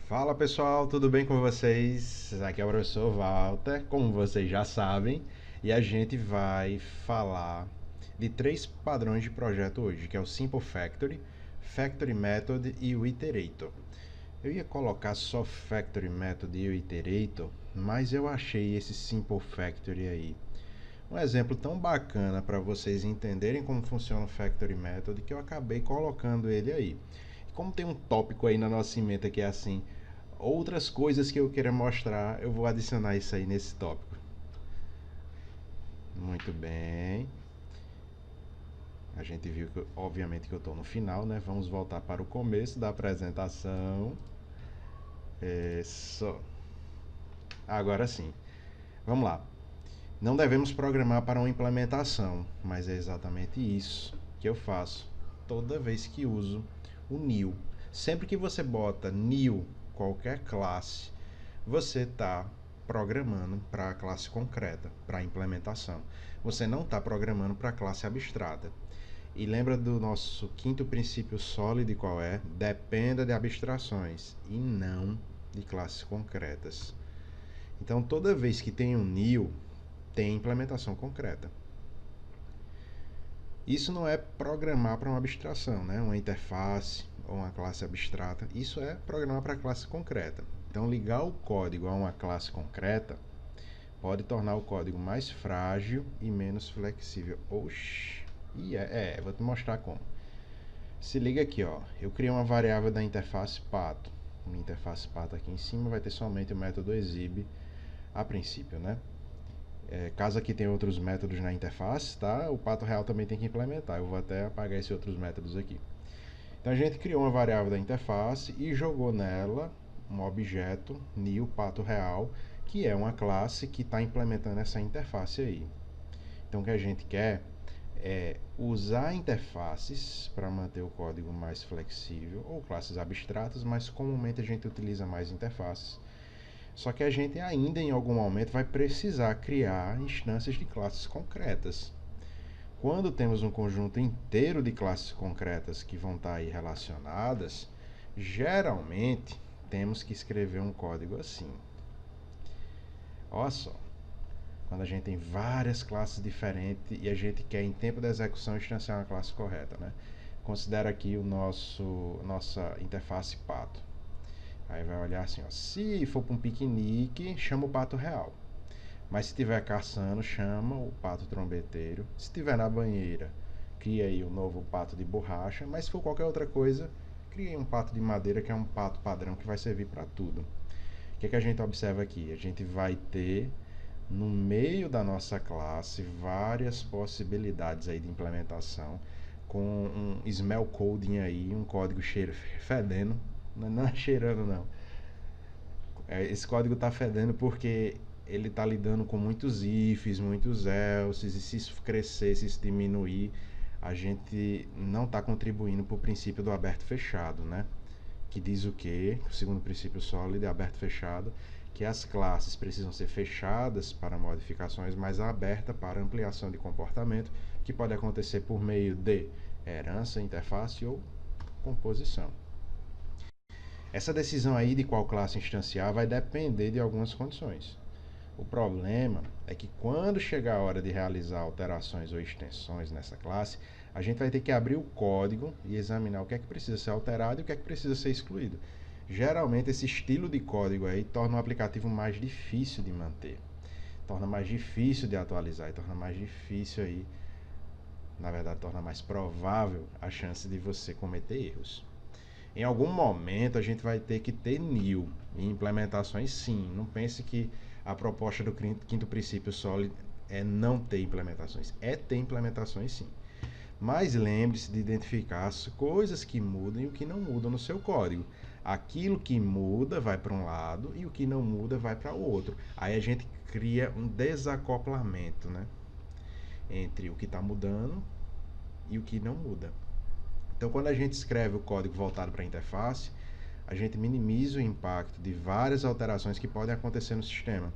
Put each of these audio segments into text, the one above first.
Fala pessoal, tudo bem com vocês? Aqui é o professor Walter, como vocês já sabem, e a gente vai falar de três padrões de projeto hoje, que é o Simple Factory, Factory Method e o Iterator. Eu ia colocar só Factory Method e o Iterator, mas eu achei esse Simple Factory aí um exemplo tão bacana para vocês entenderem como funciona o Factory Method que eu acabei colocando ele aí. E como tem um tópico aí na nossa ementa que é assim, outras coisas que eu queira mostrar, eu vou adicionar isso aí nesse tópico. Muito bem. A gente viu que, obviamente, que eu estou no final, né? Vamos voltar para o começo da apresentação. Isso. Agora sim. Vamos lá. Não devemos programar para uma implementação, mas é exatamente isso que eu faço toda vez que uso o new. Sempre que você bota new qualquer classe, você está programando para a classe concreta, para a implementação. Você não está programando para a classe abstrata. E lembra do nosso quinto princípio sólido, qual é? Dependa de abstrações e não de classes concretas. Então, toda vez que tem um new, tem implementação concreta. Isso não é programar para uma abstração, né? Uma interface ou uma classe abstrata. Isso é programar para a classe concreta. Então, ligar o código a uma classe concreta pode tornar o código mais frágil e menos flexível. Oxi! Vou te mostrar como. Se liga aqui, ó. Eu criei uma variável da interface pato. Minha interface pato aqui em cima vai ter somente o método exhib a princípio, né? Caso aqui tenha outros métodos na interface, tá? O pato real também tem que implementar. Eu vou até apagar esses outros métodos aqui. Então a gente criou uma variável da interface e jogou nela um objeto new pato real, que é uma classe que está implementando essa interface aí. Então o que a gente quer é usar interfaces para manter o código mais flexível, ou classes abstratas, mas comumente a gente utiliza mais interfaces. Só que a gente ainda em algum momento vai precisar criar instâncias de classes concretas. Quando temos um conjunto inteiro de classes concretas que vão estar aí relacionadas, geralmente temos que escrever um código assim. Olha só, quando a gente tem várias classes diferentes e a gente quer em tempo de execução instanciar uma classe correta, né? Considera aqui o nossa interface pato. Aí vai olhar assim, ó, se for para um piquenique, chama o pato real. Mas se estiver caçando, chama o pato trombeteiro. Se estiver na banheira, cria aí o novo pato de borracha. Mas se for qualquer outra coisa, cria um pato de madeira, que é um pato padrão que vai servir para tudo. O que a gente observa aqui? A gente vai ter no meio da nossa classe várias possibilidades aí de implementação com um smell coding aí, um código fedendo, não é cheirando não. Esse código está fedendo porque ele está lidando com muitos ifs, muitos elses, e se isso crescer, se isso diminuir, a gente não está contribuindo para o princípio do aberto-fechado, né? Que diz o quê? O segundo princípio sólido é aberto-fechado, que as classes precisam ser fechadas para modificações, mas abertas para ampliação de comportamento, que pode acontecer por meio de herança, interface ou composição. Essa decisão aí de qual classe instanciar vai depender de algumas condições. O problema é que quando chegar a hora de realizar alterações ou extensões nessa classe, a gente vai ter que abrir o código e examinar o que é que precisa ser alterado e o que é que precisa ser excluído. Geralmente esse estilo de código aí torna o aplicativo mais difícil de manter, torna mais difícil de atualizar e torna mais difícil aí, na verdade, torna mais provável a chance de você cometer erros. Em algum momento a gente vai ter que ter new em implementações, sim. Não pense que a proposta do quinto princípio sólido é não ter implementações. É ter implementações, sim. Mas lembre-se de identificar as coisas que mudam e o que não muda no seu código. Aquilo que muda vai para um lado e o que não muda vai para o outro. Aí a gente cria um desacoplamento, né, entre o que está mudando e o que não muda. Então, quando a gente escreve o código voltado para a interface, a gente minimiza o impacto de várias alterações que podem acontecer no sistema,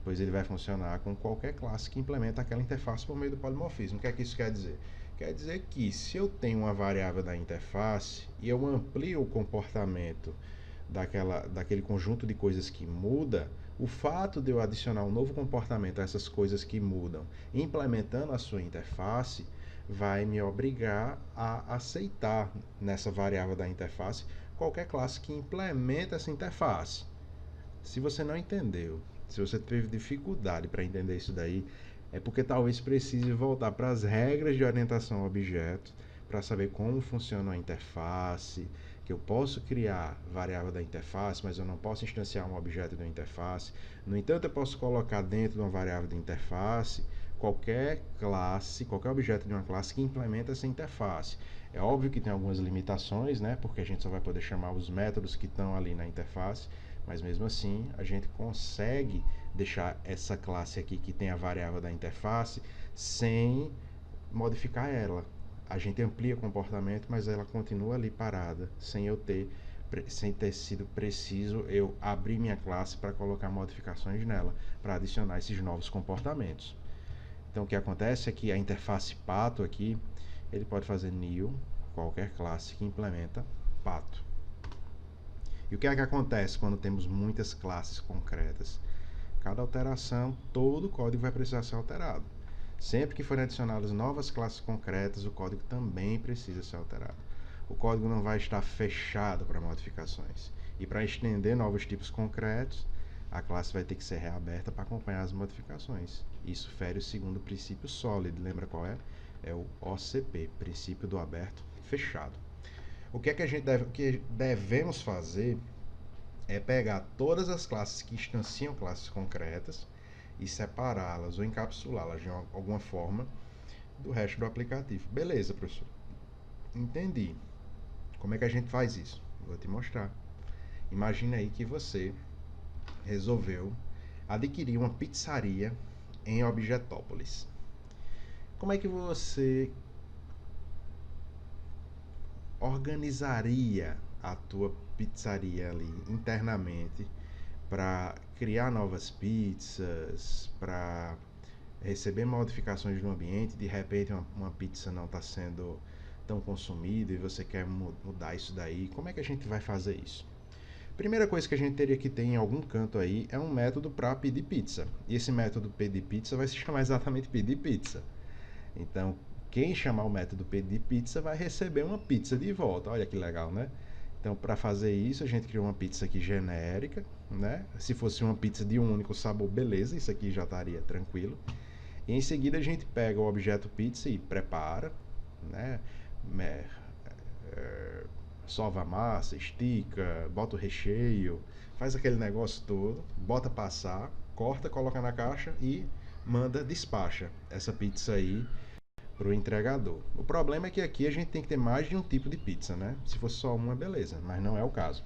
pois ele vai funcionar com qualquer classe que implementa aquela interface por meio do polimorfismo. O que é que isso quer dizer? Quer dizer que se eu tenho uma variável da interface e eu amplio o comportamento daquele conjunto de coisas que muda, o fato de eu adicionar um novo comportamento a essas coisas que mudam, implementando a sua interface, vai me obrigar a aceitar nessa variável da interface qualquer classe que implementa essa interface. Se você não entendeu, se você teve dificuldade para entender isso daí, é porque talvez precise voltar para as regras de orientação a objetos para saber como funciona a interface, que eu posso criar variável da interface, mas eu não posso instanciar um objeto da interface. No entanto, eu posso colocar dentro de uma variável de interface qualquer classe, qualquer objeto de uma classe que implementa essa interface. É óbvio que tem algumas limitações, né? Porque a gente só vai poder chamar os métodos que estão ali na interface, mas mesmo assim a gente consegue deixar essa classe aqui que tem a variável da interface sem modificar ela. A gente amplia o comportamento, mas ela continua ali parada, sem ter sido preciso eu abrir minha classe para colocar modificações nela, para adicionar esses novos comportamentos. Então o que acontece é que a interface pato aqui, ele pode fazer new qualquer classe que implementa pato. E o que é que acontece quando temos muitas classes concretas? Cada alteração, todo o código vai precisar ser alterado. Sempre que forem adicionadas novas classes concretas, o código também precisa ser alterado. O código não vai estar fechado para modificações. E para estender novos tipos concretos, a classe vai ter que ser reaberta para acompanhar as modificações. Isso fere o segundo princípio sólido. Lembra qual é? É o OCP, princípio do aberto fechado. O que que devemos fazer é pegar todas as classes que instanciam classes concretas e separá-las ou encapsulá-las de alguma forma do resto do aplicativo. Beleza, professor. Entendi. Como é que a gente faz isso? Vou te mostrar. Imagina aí que você resolveu adquirir uma pizzaria em Objetópolis. Como é que você organizaria a tua pizzaria ali internamente para criar novas pizzas, para receber modificações no ambiente? De repente uma pizza não está sendo tão consumida e você quer mudar isso daí. Como é que a gente vai fazer isso? Primeira coisa que a gente teria que ter em algum canto aí é um método para pedir pizza. E esse método pedir pizza vai se chamar exatamente pedir pizza. Então, quem chamar o método pedir pizza vai receber uma pizza de volta. Olha que legal, né? Então, para fazer isso, a gente criou uma pizza aqui genérica, né? Se fosse uma pizza de um único sabor, beleza, isso aqui já estaria tranquilo. E em seguida a gente pega o objeto pizza e prepara, né? Sova a massa, estica, bota o recheio, faz aquele negócio todo, bota passar, corta, coloca na caixa e despacha essa pizza aí para o entregador. O problema é que aqui a gente tem que ter mais de um tipo de pizza, né? Se fosse só uma, beleza, mas não é o caso.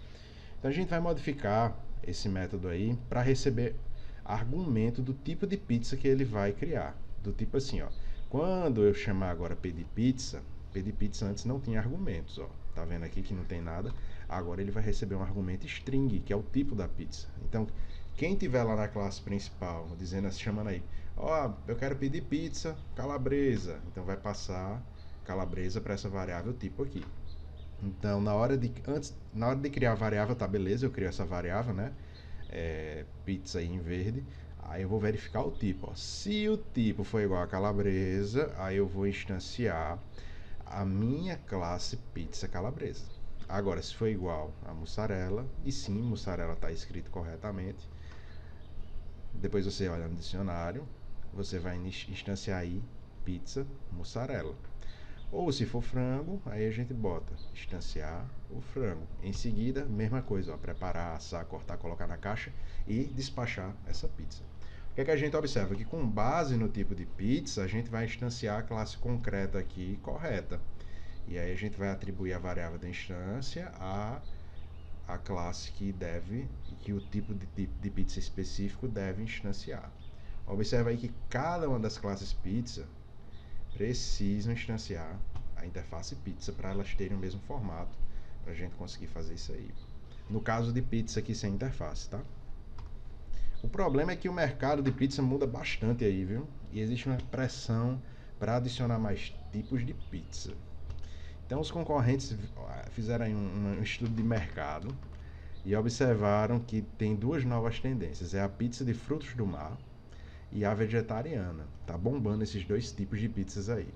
Então a gente vai modificar esse método aí para receber argumento do tipo de pizza que ele vai criar. Do tipo assim, ó. Quando eu chamar agora pedir pizza antes não tinha argumentos, ó. Tá vendo aqui que não tem nada? Agora ele vai receber um argumento string, que é o tipo da pizza. Então, quem tiver lá na classe principal, dizendo, chamando aí, ó, eu quero pedir pizza calabresa, então vai passar calabresa para essa variável tipo aqui. Então, na hora de criar a variável, tá, beleza, eu crio essa variável, né? Pizza aí em verde. Aí eu vou verificar o tipo, ó. Se o tipo for igual a calabresa, aí eu vou instanciar a minha classe pizza calabresa. Agora, se for igual a mussarela, e sim, mussarela está escrito corretamente, depois você olha no dicionário, você vai instanciar aí pizza mussarela. Ou se for frango, aí a gente bota instanciar o frango. Em seguida, mesma coisa, ó, preparar, assar, cortar, colocar na caixa e despachar essa pizza. O que é que a gente observa? Que com base no tipo de pizza, a gente vai instanciar a classe concreta aqui correta. E aí a gente vai atribuir a variável da instância a classe que o tipo de pizza específico deve instanciar. Observa aí que cada uma das classes pizza precisam instanciar a interface pizza para elas terem o mesmo formato, para a gente conseguir fazer isso aí. No caso de pizza aqui sem interface, tá? O problema é que o mercado de pizza muda bastante aí, viu? E existe uma pressão para adicionar mais tipos de pizza. Então os concorrentes fizeram aí um estudo de mercado e observaram que tem duas novas tendências: é a pizza de frutos do mar e a vegetariana. Tá bombando esses dois tipos de pizzas aí.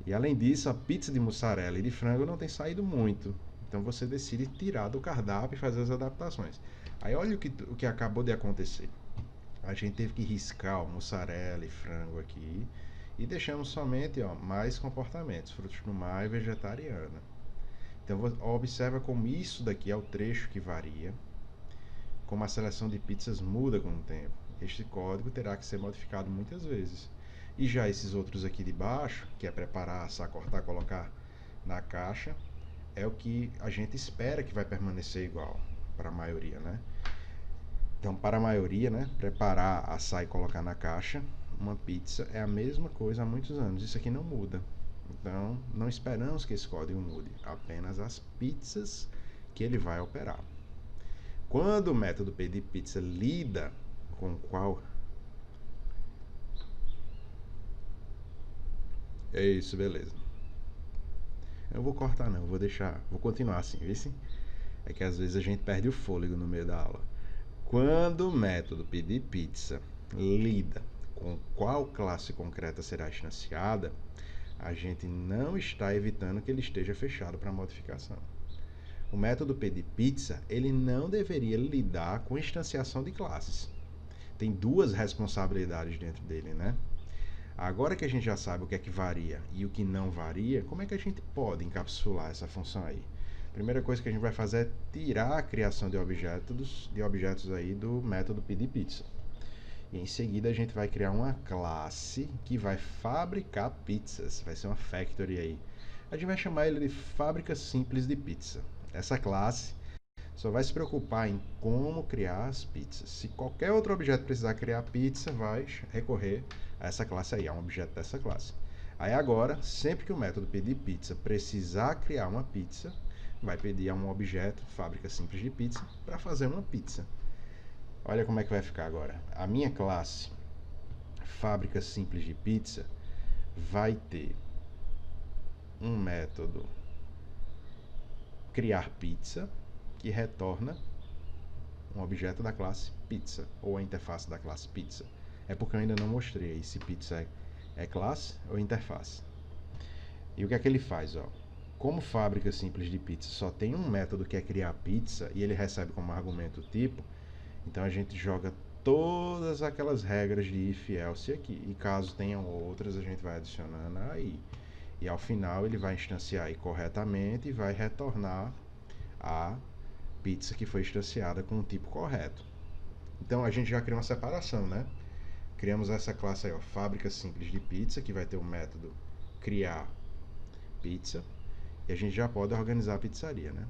E além disso, a pizza de mussarela e de frango não tem saído muito. Então você decide tirar do cardápio e fazer as adaptações. Aí olha o que acabou de acontecer. A gente teve que riscar o mussarela e frango aqui e deixamos somente mais comportamentos, frutos do mar e vegetariana. Então observa como isso daqui é o trecho que varia, como a seleção de pizzas muda com o tempo. Este código terá que ser modificado muitas vezes. E já esses outros aqui de baixo, que é preparar, assar, cortar, colocar na caixa, é o que a gente espera que vai permanecer igual para a maioria, né? Então, para a maioria, né, preparar, assar e colocar na caixa, uma pizza é a mesma coisa há muitos anos. Isso aqui não muda. Então, não esperamos que esse código mude, apenas as pizzas que ele vai operar. Quando o método pedir pizza lida com qual. É isso, beleza. Eu vou cortar não, vou deixar, vou continuar assim, viu? É que às vezes a gente perde o fôlego no meio da aula. Quando o método pedir pizza lida com qual classe concreta será instanciada, a gente não está evitando que ele esteja fechado para modificação. O método pedir pizza, ele não deveria lidar com instanciação de classes. Tem duas responsabilidades dentro dele, né? Agora que a gente já sabe o que é que varia e o que não varia, como é que a gente pode encapsular essa função aí? A primeira coisa que a gente vai fazer é tirar a criação de objetos aí do método pedir pizza. E em seguida a gente vai criar uma classe que vai fabricar pizzas. Vai ser uma factory aí. A gente vai chamar ele de fábrica simples de pizza. Essa classe só vai se preocupar em como criar as pizzas. Se qualquer outro objeto precisar criar pizza, vai recorrer a essa classe aí, a um objeto dessa classe. Aí agora, sempre que o método pedir pizza precisar criar uma pizza, vai pedir a um objeto, fábrica simples de pizza, para fazer uma pizza. Olha como é que vai ficar agora. A minha classe, fábrica simples de pizza, vai ter um método criar pizza, que retorna um objeto da classe pizza, ou a interface da classe pizza. É porque eu ainda não mostrei aí se pizza é classe ou interface. E o que é que ele faz? Como fábrica simples de pizza só tem um método que é criar pizza e ele recebe como argumento o tipo, então a gente joga todas aquelas regras de if else aqui. E caso tenham outras, a gente vai adicionando aí. E ao final ele vai instanciar aí corretamente e vai retornar a pizza que foi instanciada com o tipo correto. Então a gente já cria uma separação, né? Criamos essa classe aí, fábrica simples de pizza, que vai ter o método criar pizza, e a gente já pode organizar a pizzaria, né?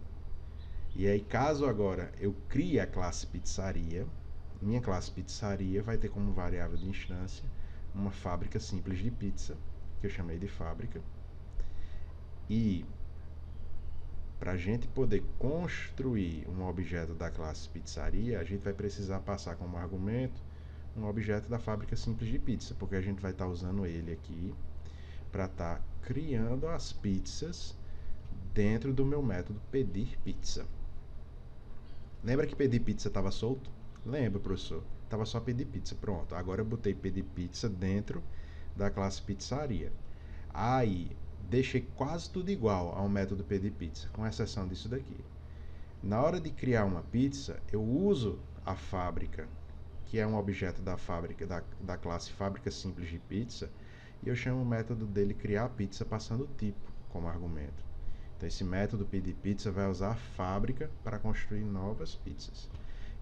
E aí, caso agora eu crie a classe pizzaria, minha classe pizzaria vai ter como variável de instância uma fábrica simples de pizza, que eu chamei de fábrica. E para a gente poder construir um objeto da classe pizzaria, a gente vai precisar passar como argumento um objeto da fábrica simples de pizza, porque a gente vai estar usando ele aqui para estar criando as pizzas dentro do meu método pedir pizza. Lembra que pedir pizza estava solto? Lembra, professor? Estava só pedir pizza. Pronto, agora eu botei pedir pizza dentro da classe pizzaria. Aí, deixei quase tudo igual ao método pedir pizza, com exceção disso daqui. Na hora de criar uma pizza, eu uso a fábrica, que é um objeto da fábrica da classe fábrica simples de pizza, e eu chamo o método dele criar pizza passando o tipo como argumento. Então esse método pedir pizza vai usar a fábrica para construir novas pizzas.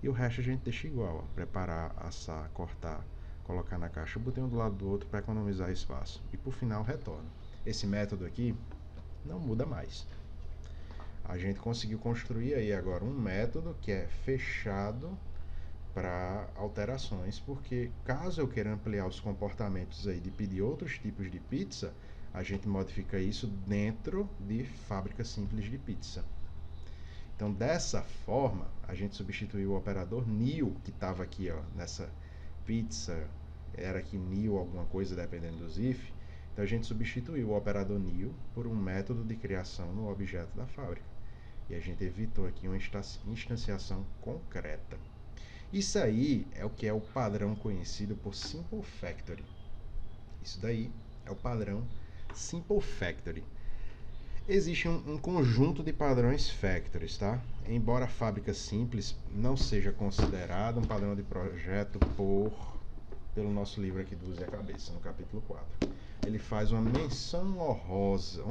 E o resto a gente deixa igual, ó, preparar, assar, cortar, colocar na caixa. Eu botei um do lado do outro para economizar espaço. E por final retorno. Esse método aqui não muda mais. A gente conseguiu construir aí agora um método que é fechado para alterações, porque caso eu queira ampliar os comportamentos aí de pedir outros tipos de pizza, a gente modifica isso dentro de fábrica simples de pizza. Então, dessa forma, a gente substituiu o operador new, que estava aqui nessa pizza, era aqui new alguma coisa, dependendo dos if. Então, a gente substituiu o operador new por um método de criação no objeto da fábrica. E a gente evitou aqui uma instanciação concreta. Isso aí é o que é o padrão conhecido por Simple Factory. Isso daí é o padrão Simple Factory. Existe um conjunto de padrões factories, tá? Embora a fábrica simples não seja considerada um padrão de projeto pelo nosso livro aqui do Use a Cabeça, no capítulo 4. Ele faz uma menção honrosa,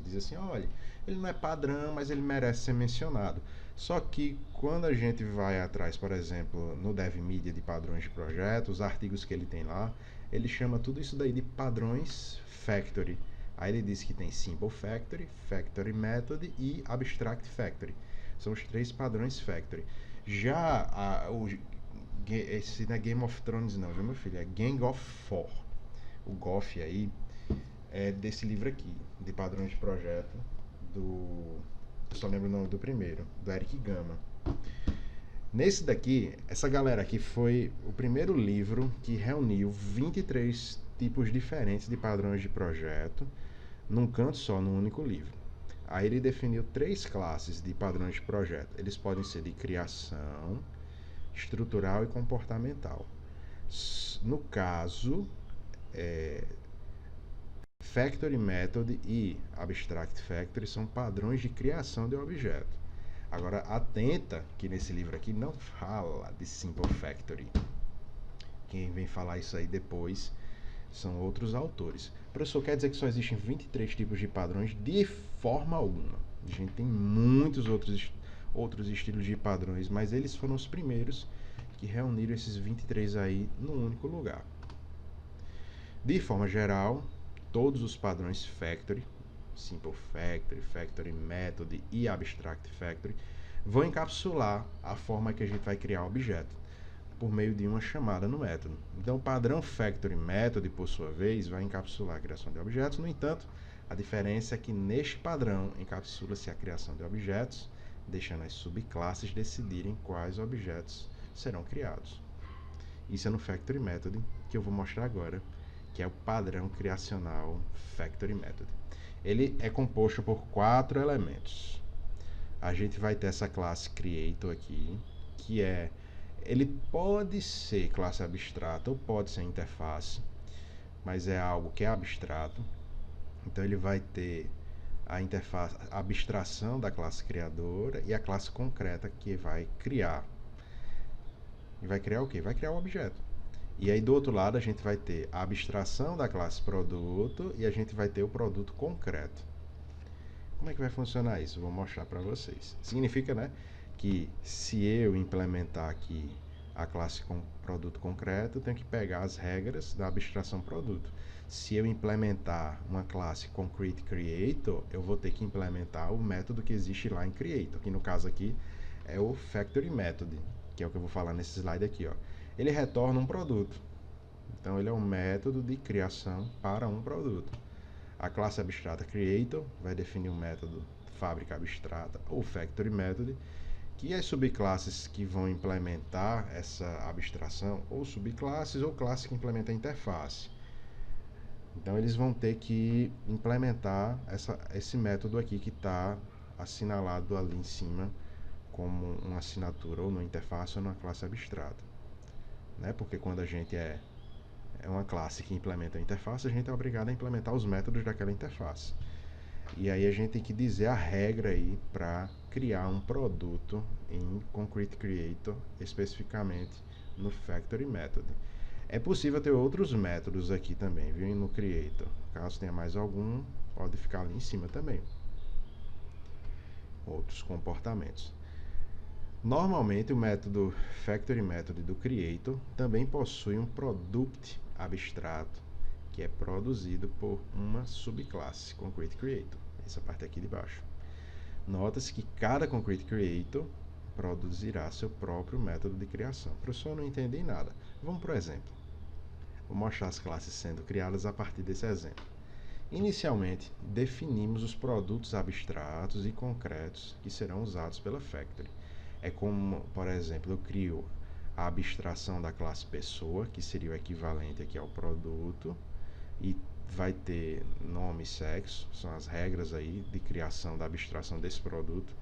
diz assim, olha, ele não é padrão, mas ele merece ser mencionado. Só que quando a gente vai atrás, por exemplo, no DevMedia de padrões de projeto, os artigos que ele tem lá, ele chama tudo isso daí de padrões factory. Aí ele diz que tem Simple Factory, Factory Method e Abstract Factory. São os 3 padrões factory. Já esse não é Game of Thrones não, viu meu filho? É Gang of Four. O GOF aí é desse livro aqui, de padrões de projeto, do... Eu só lembro o nome do primeiro, do Eric Gama. Nesse daqui, essa galera aqui foi o primeiro livro que reuniu 23 tipos diferentes de padrões de projeto num canto só, num único livro. Aí ele definiu 3 classes de padrões de projeto. Eles podem ser de criação, estrutural e comportamental. No caso, Factory Method e Abstract Factory são padrões de criação de objeto. Agora, atenta que nesse livro aqui não fala de Simple Factory. Quem vem falar isso aí depois são outros autores. Professor, quer dizer que só existem 23 tipos de padrões? De forma alguma. A gente tem muitos outros estilos de padrões, mas eles foram os primeiros que reuniram esses 23 aí num único lugar. De forma geral, todos os padrões Factory, Simple Factory, Factory Method e Abstract Factory, vão encapsular a forma que a gente vai criar o objeto por meio de uma chamada no método. Então, o padrão Factory Method, por sua vez, vai encapsular a criação de objetos. No entanto, a diferença é que neste padrão encapsula-se a criação de objetos, deixando as subclasses decidirem quais objetos serão criados. Isso é no Factory Method, que eu vou mostrar agora, que é o padrão criacional Factory Method. Ele é composto por 4 elementos. A gente vai ter essa classe Creator aqui, que ele pode ser classe abstrata ou pode ser interface, mas é algo que é abstrato. Então ele vai ter a interface, a abstração da classe criadora e a classe concreta que vai criar. E vai criar o quê? Vai criar o objeto. E aí do outro lado a gente vai ter a abstração da classe produto e a gente vai ter o produto concreto. Como é que vai funcionar isso? Vou mostrar para vocês. Significa, né, que se eu implementar aqui a classe com produto concreto, eu tenho que pegar as regras da abstração produto. Se eu implementar uma classe concrete creator, eu vou ter que implementar o método que existe lá em creator, que no caso aqui é o factory method, que é o que eu vou falar nesse slide aqui, ó. Ele retorna um produto. Então ele é um método de criação para um produto. A classe abstrata creator vai definir um método fábrica abstrata ou factory method, que as subclasses que vão implementar essa abstração, ou subclasses ou classe que implementa a interface. Então eles vão ter que implementar esse método aqui que está assinalado ali em cima como uma assinatura ou numa interface ou numa classe abstrata, né? Porque quando a gente é uma classe que implementa a interface, a gente é obrigado a implementar os métodos daquela interface. E aí a gente tem que dizer a regra aí para criar um produto em Concrete Creator, especificamente no Factory Method. É possível ter outros métodos aqui também, viu? No Creator. Caso tenha mais algum, pode ficar ali em cima também. Outros comportamentos. Normalmente o método Factory Method do Creator também possui um product abstrato, que é produzido por uma subclasse Concrete Creator. Essa parte aqui de baixo. Nota-se que cada Concrete Creator produzirá seu próprio método de criação. Professor, eu não entendi nada. Vamos para o exemplo. Vou mostrar as classes sendo criadas a partir desse exemplo. Inicialmente, definimos os produtos abstratos e concretos que serão usados pela Factory. É como, por exemplo, eu crio a abstração da classe pessoa, que seria o equivalente aqui ao produto, e vai ter nome e sexo, são as regras aí de criação da abstração desse produto.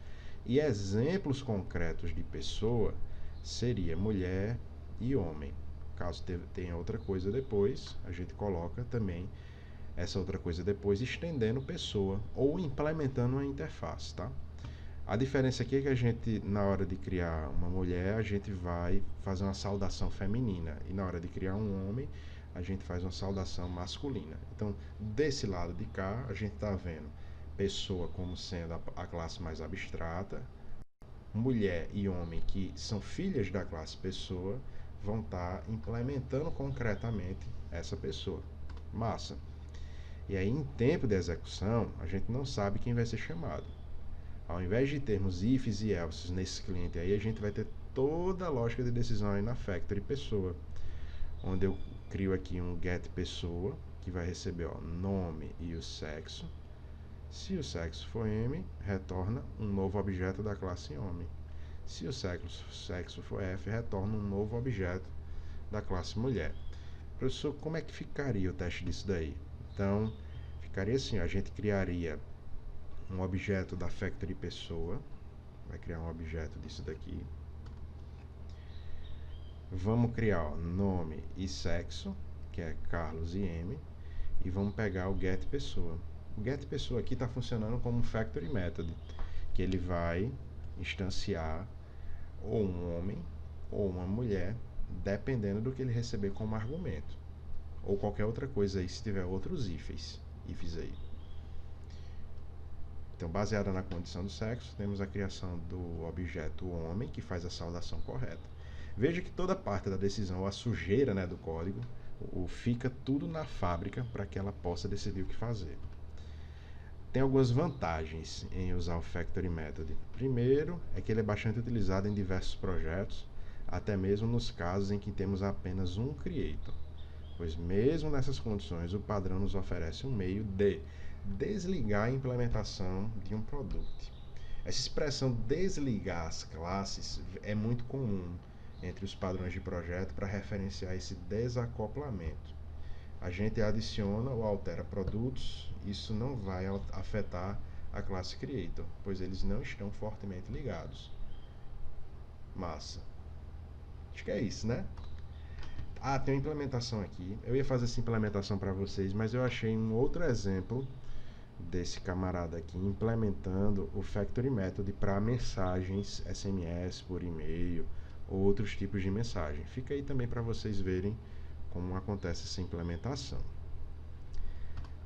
E exemplos concretos de pessoa seria mulher e homem. Caso tenha outra coisa depois, a gente coloca também essa outra coisa depois, estendendo pessoa ou implementando uma interface, tá? A diferença aqui é que a gente, na hora de criar uma mulher, a gente vai fazer uma saudação feminina. E na hora de criar um homem, a gente faz uma saudação masculina. Então, desse lado de cá, a gente está vendo pessoa como sendo a classe mais abstrata, mulher e homem, que são filhas da classe pessoa, vão estar implementando concretamente essa pessoa. Massa. E aí, em tempo de execução, a gente não sabe quem vai ser chamado. Ao invés de termos ifs e elses nesse cliente aí, a gente vai ter toda a lógica de decisão aí na factory pessoa, onde eu crio aqui um get pessoa, que vai receber nome e o sexo. Se o sexo for M, retorna um novo objeto da classe homem. Se o sexo for F, retorna um novo objeto da classe mulher. Professor, como é que ficaria o teste disso daí? Então, ficaria assim, a gente criaria um objeto da factory pessoa, vai criar um objeto disso daqui. Vamos criar nome e sexo, que é Carlos e M, e vamos pegar o get pessoa. O get pessoa aqui está funcionando como um factory method, que ele vai instanciar ou um homem ou uma mulher, dependendo do que ele receber como argumento, ou qualquer outra coisa aí, se tiver outros ifs aí. Então, baseada na condição do sexo, temos a criação do objeto homem, que faz a saudação correta. Veja que toda parte da decisão, a sujeira, né, do código, fica tudo na fábrica para que ela possa decidir o que fazer. Tem algumas vantagens em usar o Factory Method. Primeiro, é que ele é bastante utilizado em diversos projetos, até mesmo nos casos em que temos apenas um Creator, pois mesmo nessas condições o padrão nos oferece um meio de desligar a implementação de um produto. Essa expressão desligar as classes é muito comum entre os padrões de projeto para referenciar esse desacoplamento. A gente adiciona ou altera produtos, isso não vai afetar a classe Creator, pois eles não estão fortemente ligados. Massa. Acho que é isso, né? Ah, tem uma implementação aqui. Eu ia fazer essa implementação para vocês, mas eu achei um outro exemplo desse camarada aqui implementando o Factory Method para mensagens SMS por e-mail ou outros tipos de mensagem. Fica aí também para vocês verem como acontece essa implementação.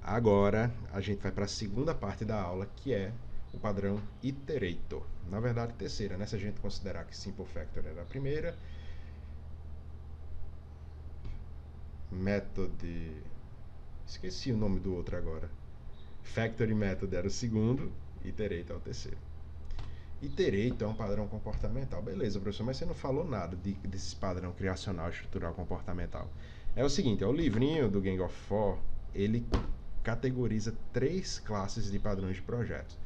Agora a gente vai para a segunda parte da aula, que é o padrão Iterator. Na verdade, terceira, né? Se a gente considerar que Simple Factor era a primeira, Method... esqueci o nome do outro agora. Factory Method era o segundo, Iterator é o terceiro. Iterator é um padrão comportamental. Beleza, professor, mas você não falou nada desse padrão criacional estrutural comportamental. É o seguinte, o livrinho do Gang of Four, ele categoriza 3 classes de padrões de projetos.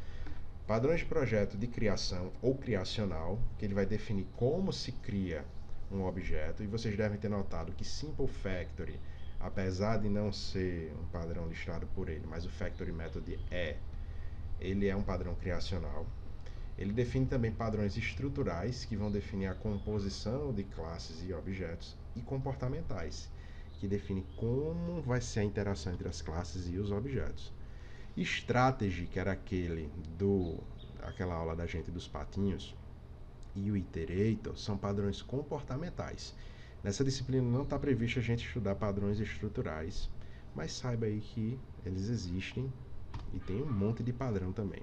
Padrões de projeto de criação ou criacional, que ele vai definir como se cria um objeto, e vocês devem ter notado que Simple Factory, apesar de não ser um padrão listado por ele, mas o Factory Method ele é um padrão criacional. Ele define também padrões estruturais, que vão definir a composição de classes e objetos, e comportamentais, que define como vai ser a interação entre as classes e os objetos. Strategy, que era aquela aula da gente dos patinhos, e o Iterator são padrões comportamentais. Nessa disciplina não está previsto a gente estudar padrões estruturais, mas saiba aí que eles existem e tem um monte de padrão também.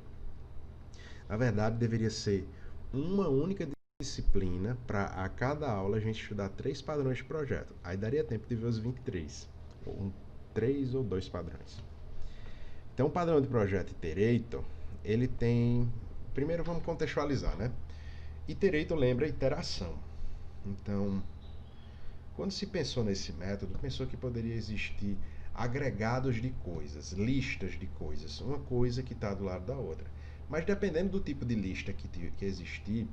Na verdade, deveria ser uma única disciplina para a cada aula a gente estudar 3 padrões de projeto. Aí daria tempo de ver os 23, ou 3 ou 2 padrões. Então, o padrão de projeto Iterator, ele tem... Primeiro vamos contextualizar, né? Iterator lembra iteração. Então, quando se pensou nesse método, pensou que poderia existir agregados de coisas, listas de coisas, uma coisa que está do lado da outra. Mas dependendo do tipo de lista que existir,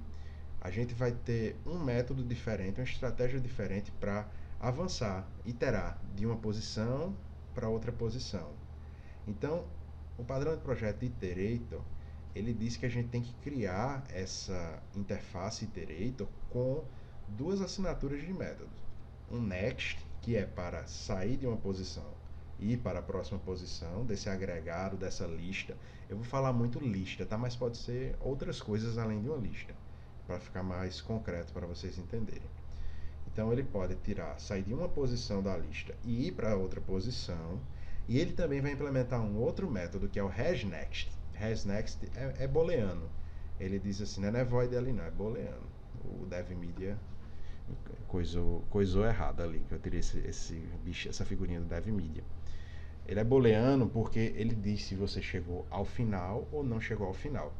a gente vai ter um método diferente, uma estratégia diferente para avançar, iterar de uma posição para outra posição. Então, o padrão de projeto Iterator, ele diz que a gente tem que criar essa interface iterator com duas assinaturas de métodos. Um next, que é para sair de uma posição e ir para a próxima posição, desse agregado, dessa lista. Eu vou falar muito lista, tá? Mas pode ser outras coisas além de uma lista, para ficar mais concreto para vocês entenderem. Então ele pode sair de uma posição da lista e ir para outra posição. E ele também vai implementar um outro método que é o hasNext. HasNext é booleano. Ele diz assim, não é void ali não, é booleano. O DevMedia coisou errado ali, que eu tirei essa figurinha do DevMedia. Ele é booleano porque ele diz se você chegou ao final ou não chegou ao final.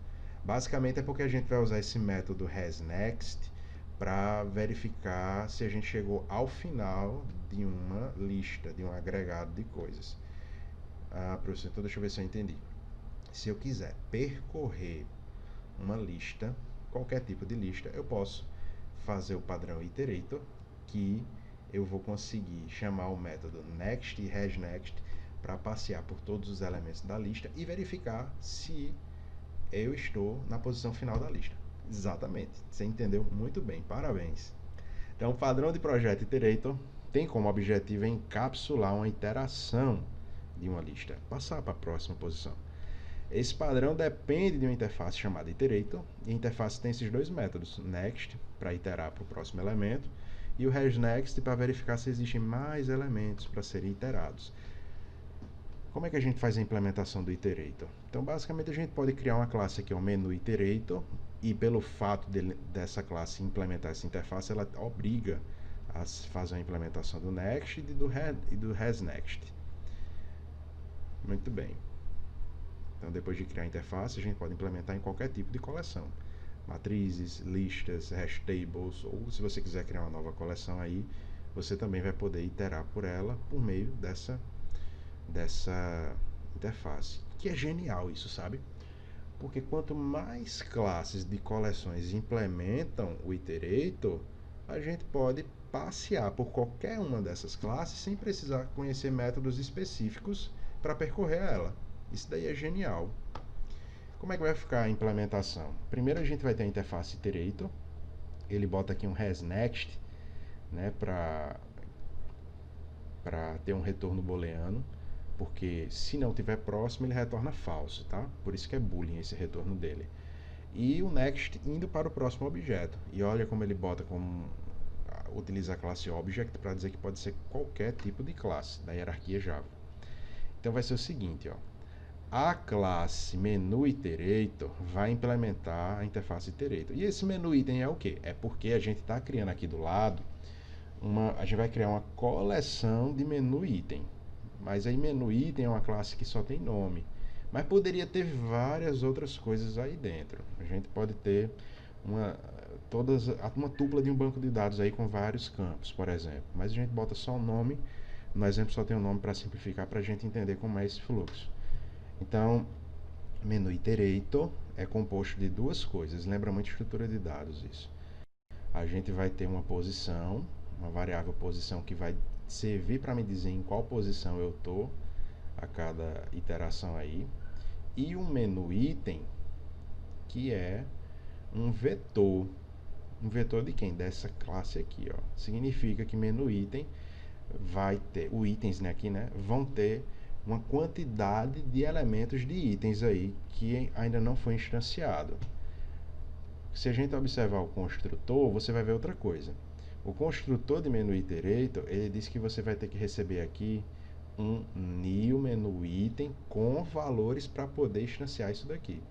Basicamente é porque a gente vai usar esse método hasNext para verificar se a gente chegou ao final de uma lista, de um agregado de coisas. Professor, então deixa eu ver se eu entendi. Se eu quiser percorrer uma lista, qualquer tipo de lista, eu posso fazer o padrão iterator, que eu vou conseguir chamar o método next e hasNext para passear por todos os elementos da lista e verificar se eu estou na posição final da lista. Exatamente, você entendeu muito bem, parabéns. Então, o padrão de projeto iterator tem como objetivo encapsular uma iteração de uma lista, passar para a próxima posição. Esse padrão depende de uma interface chamada iterator, e a interface tem esses dois métodos, next para iterar para o próximo elemento e o hasNext para verificar se existem mais elementos para serem iterados. Como é que a gente faz a implementação do iterator? Então, basicamente, a gente pode criar uma classe aqui, o menu iterator, e pelo fato dessa classe implementar essa interface, ela obriga a fazer a implementação do next e do hasNext. Muito bem. Então, depois de criar a interface, a gente pode implementar em qualquer tipo de coleção. Matrizes, listas, hash tables, ou se você quiser criar uma nova coleção aí, você também vai poder iterar por ela por meio dessa interface. Que é genial isso, sabe? Porque quanto mais classes de coleções implementam o iterator, a gente pode passear por qualquer uma dessas classes sem precisar conhecer métodos específicos para percorrer ela. Isso daí é genial. Como é que vai ficar a implementação? Primeiro a gente vai ter a interface iterator. Ele bota aqui um hasNext, né, para ter um retorno booleano, porque se não tiver próximo ele retorna falso, tá? Por isso que é boolean esse retorno dele. E o next indo para o próximo objeto. E olha como ele bota como utiliza a classe object para dizer que pode ser qualquer tipo de classe da hierarquia Java. Então vai ser o seguinte, ó. A classe menu iterator vai implementar a interface iterator. E esse menu item é o que? É porque a gente está criando aqui do lado a gente vai criar uma coleção de menu item. Mas aí menu item é uma classe que só tem nome. Mas poderia ter várias outras coisas aí dentro. A gente pode ter uma tupla de um banco de dados aí com vários campos, por exemplo. Mas a gente bota só o nome. No exemplo só tem o nome para simplificar para a gente entender como é esse fluxo. Então, menu iterator é composto de duas coisas. Lembra muito estrutura de dados isso. A gente vai ter uma posição, uma variável posição que vai servir para me dizer em qual posição eu estou a cada iteração aí. E um menu item que é um vetor. Um vetor de quem? Dessa classe aqui, ó. Significa que menu item vai ter, os itens, né, aqui, né, vão ter uma quantidade de elementos de itens aí que ainda não foi instanciado. Se a gente observar o construtor, você vai ver outra coisa. O construtor de menu iterator, ele diz que você vai ter que receber aqui um new menu item com valores para poder instanciar isso daqui.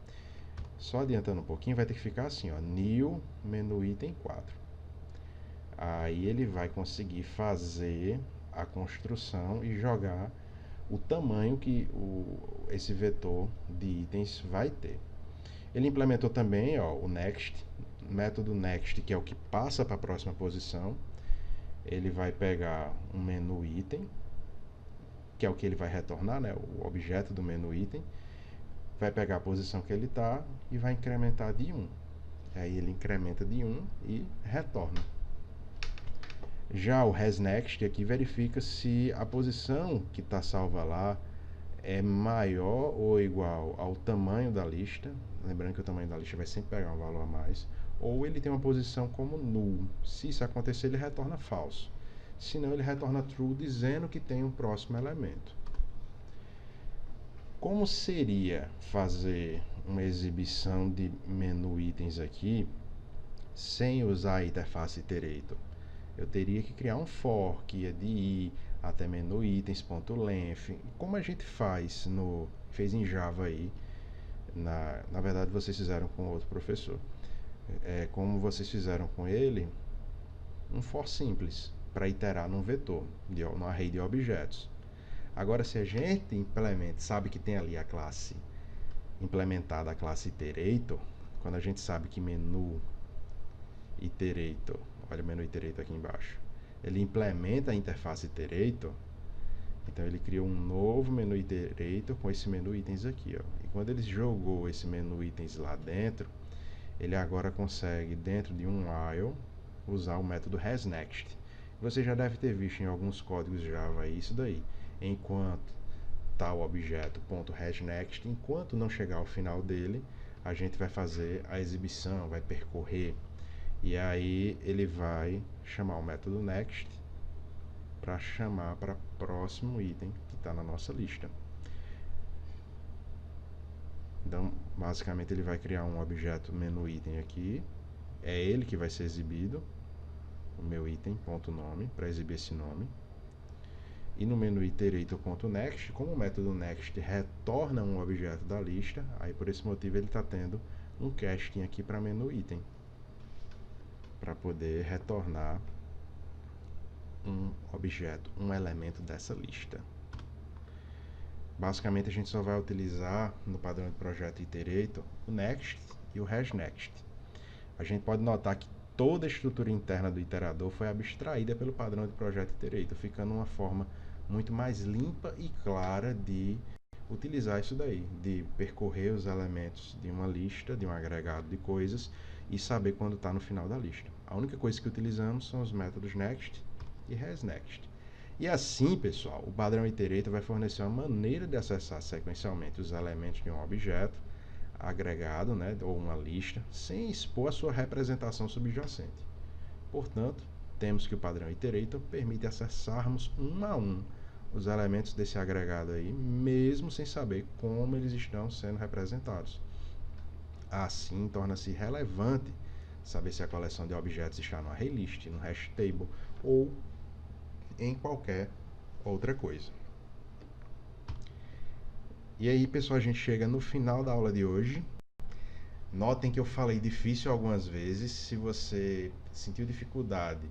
Só adiantando um pouquinho, vai ter que ficar assim, ó, new menu item 4. Aí ele vai conseguir fazer a construção e jogar o tamanho que esse vetor de itens vai ter. Ele implementou também, ó, o next, método next, que é o que passa para a próxima posição. Ele vai pegar um menu item, que é o que ele vai retornar, né, o objeto do menu item, vai pegar a posição que ele está e vai incrementar de 1. Aí ele incrementa de 1 e retorna. Já o hasNext aqui verifica se a posição que está salva lá é maior ou igual ao tamanho da lista, lembrando que o tamanho da lista vai sempre pegar um valor a mais, ou ele tem uma posição como null. Se isso acontecer, ele retorna falso. Se não, ele retorna true, dizendo que tem um próximo elemento. Como seria fazer uma exibição de menu itens aqui sem usar a interface iterator? Eu teria que criar um for que ia de i até menu itens.length, como a gente fez em Java aí. Na verdade, vocês fizeram com outro professor. Como vocês fizeram com ele, um for simples para iterar num vetor, num array de objetos. Agora, se a gente sabe que tem ali a classe implementada, a classe iterator, quando a gente sabe que menu iterator, olha o menu iterator aqui embaixo, ele implementa a interface iterator, então ele criou um novo menu iterator com esse menu itens aqui, ó. E quando ele jogou esse menu itens lá dentro, ele agora consegue, dentro de um while, usar o método hasNext. Você já deve ter visto em alguns códigos Java isso daí. Enquanto tal objeto .hasNext, enquanto não chegar ao final dele, a gente vai fazer a exibição, vai percorrer. E aí ele vai chamar o método next para chamar para próximo item que está na nossa lista. Então, basicamente ele vai criar um objeto menu item aqui, é ele que vai ser exibido, o meu item.nome, para exibir esse nome. E no menu iterator.next, como o método next retorna um objeto da lista, aí por esse motivo ele está tendo um casting aqui para menu item, para poder retornar um objeto, um elemento dessa lista. Basicamente a gente só vai utilizar no padrão de projeto iterator o next e o hasNext. A gente pode notar que toda a estrutura interna do iterador foi abstraída pelo padrão de projeto iterator, ficando uma forma muito mais limpa e clara de utilizar isso daí, de percorrer os elementos de uma lista, de um agregado de coisas e saber quando está no final da lista. A única coisa que utilizamos são os métodos next e hasNext. E assim, pessoal, o padrão iterator vai fornecer uma maneira de acessar sequencialmente os elementos de um objeto agregado, né, ou uma lista, sem expor a sua representação subjacente. Portanto, temos que o padrão iterator permite acessarmos um a um os elementos desse agregado aí, mesmo sem saber como eles estão sendo representados. Assim, torna-se relevante saber se a coleção de objetos está no ArrayList, no HashTable ou em qualquer outra coisa. E aí, pessoal, a gente chega no final da aula de hoje. Notem que eu falei difícil algumas vezes. Se você sentiu dificuldade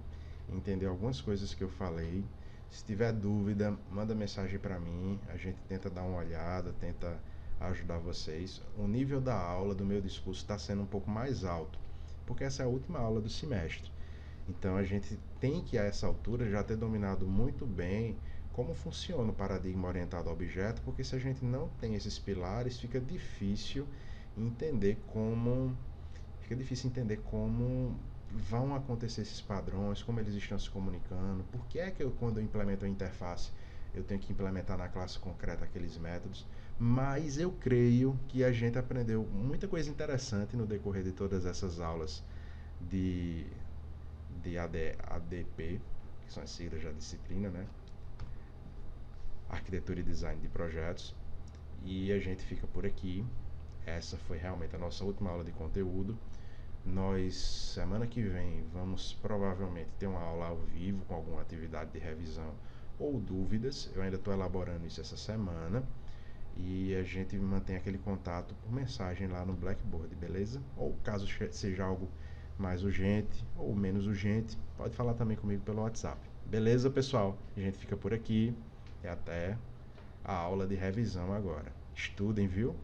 em entender algumas coisas que eu falei, se tiver dúvida, manda mensagem para mim. A gente tenta dar uma olhada, tenta ajudar vocês. O nível da aula, do meu discurso, está sendo um pouco mais alto, porque essa é a última aula do semestre. Então a gente tem que, a essa altura, já ter dominado muito bem como funciona o paradigma orientado a objeto, porque se a gente não tem esses pilares, fica difícil entender como vão acontecer esses padrões, como eles estão se comunicando, por que é que quando eu implemento a interface, eu tenho que implementar na classe concreta aqueles métodos. Mas eu creio que a gente aprendeu muita coisa interessante no decorrer de todas essas aulas de ADP, que são as siglas da disciplina, né? Arquitetura e Design de Projetos. E a gente fica por aqui. Essa foi realmente a nossa última aula de conteúdo. Nós, semana que vem, vamos provavelmente ter uma aula ao vivo com alguma atividade de revisão ou dúvidas. Eu ainda estou elaborando isso essa semana. E a gente mantém aquele contato por mensagem lá no Blackboard, beleza? Ou caso seja algo mais urgente ou menos urgente, pode falar também comigo pelo WhatsApp. Beleza, pessoal? A gente fica por aqui e até a aula de revisão agora. Estudem, viu?